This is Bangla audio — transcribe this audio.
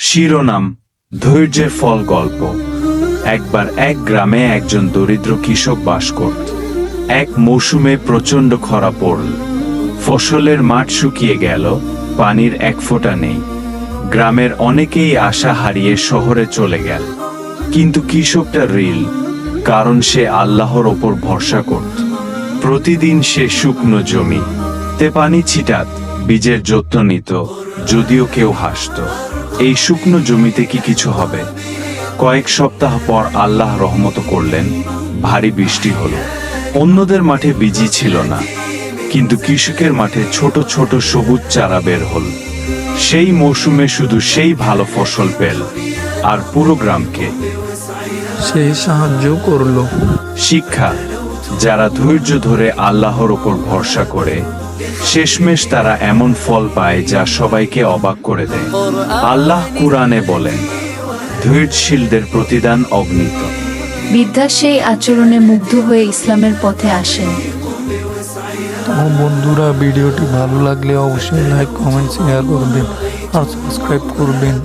শিরোনাম: ধৈর্যের ফল গল্প। একবার এক গ্রামে একজন দরিদ্র কৃষক বাস করত। এক মৌসুমে প্রচণ্ড খরা পড়ল। ফসলের মাঠ শুকিয়ে গেল, পানির এক ফোঁটা নেই। গ্রামের অনেকেই আশা হারিয়ে শহরে চলে গেল। কিন্তু কৃষকটা রিল, কারণ সে আল্লাহর ওপর ভরসা করত। প্রতিদিন সে শুকনো জমিতে পানি ছিটাত, বীজের যত্ন নিত, যদিও কেউ হাসত। এই শুকনো জমিতে কি কিছু হবে? কয়েক সপ্তাহ পর আল্লাহ রহমত করলেন, ভারী বৃষ্টি হলো। অন্যদের মাঠে বীজই ছিল না, কিন্তু কৃষকের মাঠে ছোট ছোট সবুজ চারা বের হল। সেই মৌসুমে শুধু সেই ভালো ফসল পেল, আর পুরো গ্রামকে সে সাহায্য করলো। শিক্ষা: যারা ধৈর্য ধরে আল্লাহর ওপর ভরসা করে, শেষমেশ তারা এমন ফল পায় যা সবাইকে অবাক করে দেয়। আল্লাহ কুরআনে বলেন, ধৈর্যশীলদের প্রতিদান অগণিত। বৃদ্ধা সেই আচরণে মুগ্ধ হয়ে ইসলামের পথে আসেন। তো বন্ধুরা, ভিডিওটি ভালো লাগলে অবশ্যই লাইক, কমেন্ট, শেয়ার করবেন আর সাবস্ক্রাইব করবেন।